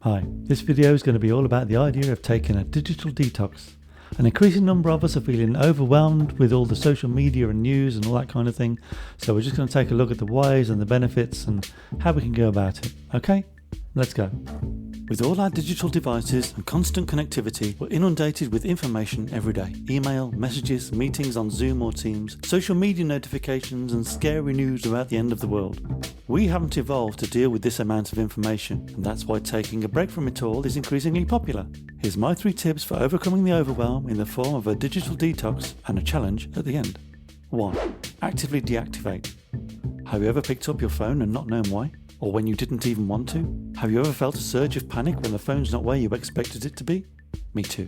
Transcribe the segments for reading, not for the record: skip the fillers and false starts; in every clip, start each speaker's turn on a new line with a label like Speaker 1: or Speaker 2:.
Speaker 1: Hi, this video is going to be all about the idea of taking a digital detox. An increasing number of us are feeling overwhelmed with all the social media and news and all that kind of thing, so we're just going to take a look at the whys and the benefits and how we can go about it. Okay, let's go. With all our digital devices and constant connectivity, we're inundated with information every day. Email, messages, meetings on Zoom or Teams, social media notifications and scary news about the end of the world. We haven't evolved to deal with this amount of information, and that's why taking a break from it all is increasingly popular. Here's my 3 tips for overcoming the overwhelm in the form of a digital detox and a challenge at the end. 1. Actively deactivate. Have you ever picked up your phone and not known why? Or when you didn't even want to? Have you ever felt a surge of panic when the phone's not where you expected it to be? Me too.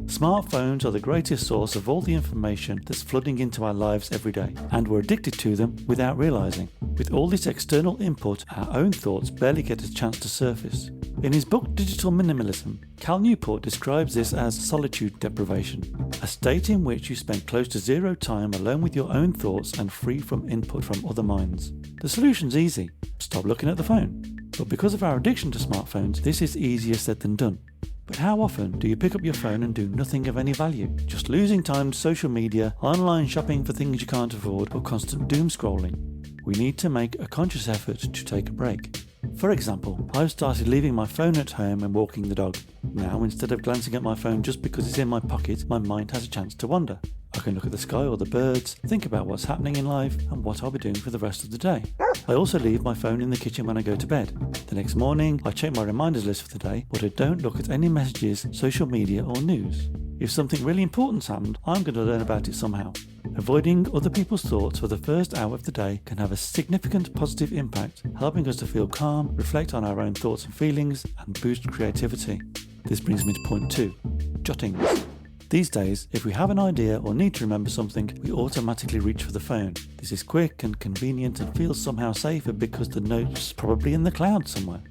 Speaker 1: Smartphones are the greatest source of all the information that's flooding into our lives every day, and we're addicted to them without realising. With all this external input, our own thoughts barely get a chance to surface. In his book Digital Minimalism, Cal Newport describes this as solitude deprivation, a state in which you spend close to zero time alone with your own thoughts and free from input from other minds. The solution's easy: stop looking at the phone. But because of our addiction to smartphones, this is easier said than done. But how often do you pick up your phone and do nothing of any value? Just losing time to social media, online shopping for things you can't afford, or constant doom scrolling. We need to make a conscious effort to take a break. For example, I've started leaving my phone at home and walking the dog. Now, instead of glancing at my phone just because it's in my pocket, my mind has a chance to wander. I can look at the sky or the birds, think about what's happening in life and what I'll be doing for the rest of the day. I also leave my phone in the kitchen when I go to bed. The next morning, I check my reminders list for the day, but I don't look at any messages, social media or news. If something really important's happened, I'm going to learn about it somehow. Avoiding other people's thoughts for the first hour of the day can have a significant positive impact, helping us to feel calm, reflect on our own thoughts and feelings, and boost creativity. This brings me to point 2, Jottings. These days, if we have an idea or need to remember something, we automatically reach for the phone. This is quick and convenient and feels somehow safer because the note's probably in the cloud somewhere.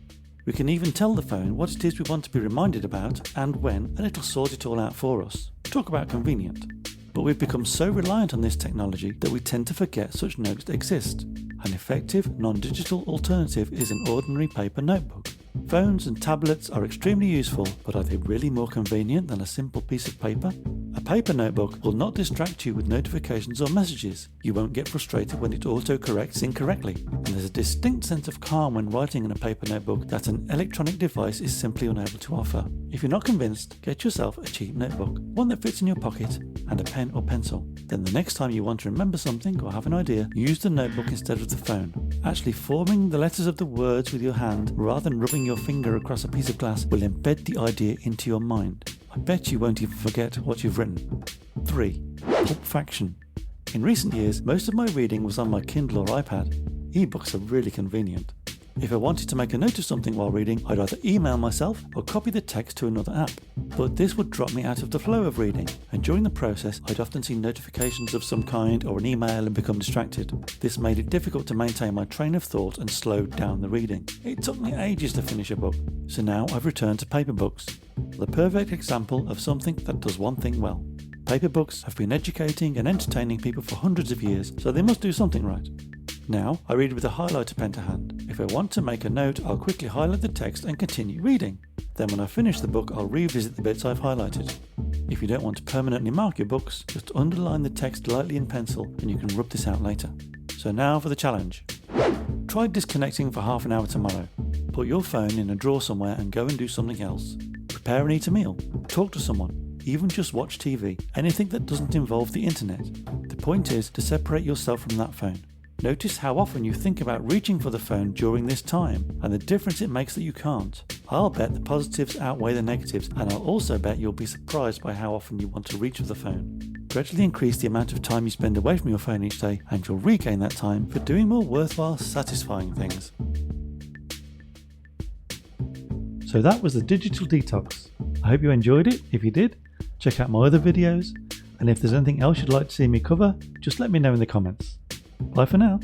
Speaker 1: We can even tell the phone what it is we want to be reminded about and when, and it'll sort it all out for us. Talk about convenient. But we've become so reliant on this technology that we tend to forget such notes exist. An effective, non-digital alternative is an ordinary paper notebook. Phones and tablets are extremely useful, but are they really more convenient than a simple piece of paper? A paper notebook will not distract you with notifications or messages. You won't get frustrated when it auto-corrects incorrectly. And there's a distinct sense of calm when writing in a paper notebook that an electronic device is simply unable to offer. If you're not convinced, get yourself a cheap notebook, one that fits in your pocket, and a pen or pencil. Then the next time you want to remember something or have an idea, use the notebook instead of the phone. Actually forming the letters of the words with your hand rather than rubbing your finger across a piece of glass will embed the idea into your mind. I bet you won't even forget what you've written. 3. Pulp Faction. In recent years, most of my reading was on my Kindle or iPad. Ebooks are really convenient. If I wanted to make a note of something while reading, I'd either email myself or copy the text to another app. But this would drop me out of the flow of reading, and during the process I'd often see notifications of some kind or an email and become distracted. This made it difficult to maintain my train of thought and slowed down the reading. It took me ages to finish a book, so now I've returned to paper books. The perfect example of something that does one thing well. Paper books have been educating and entertaining people for hundreds of years, so they must do something right. Now, I read with a highlighter pen to hand. If I want to make a note, I'll quickly highlight the text and continue reading. Then when I finish the book, I'll revisit the bits I've highlighted. If you don't want to permanently mark your books, just underline the text lightly in pencil and you can rub this out later. So now for the challenge. Try disconnecting for half an hour tomorrow. Put your phone in a drawer somewhere and go and do something else. Prepare and eat a meal. Talk to someone. Even just watch TV. Anything that doesn't involve the internet. The point is to separate yourself from that phone. Notice how often you think about reaching for the phone during this time and the difference it makes that you can't. I'll bet the positives outweigh the negatives, and I'll also bet you'll be surprised by how often you want to reach for the phone. Gradually increase the amount of time you spend away from your phone each day and you'll regain that time for doing more worthwhile, satisfying things. So that was the digital detox. I hope you enjoyed it. If you did, check out my other videos, and if there's anything else you'd like to see me cover, just let me know in the comments. Bye for now.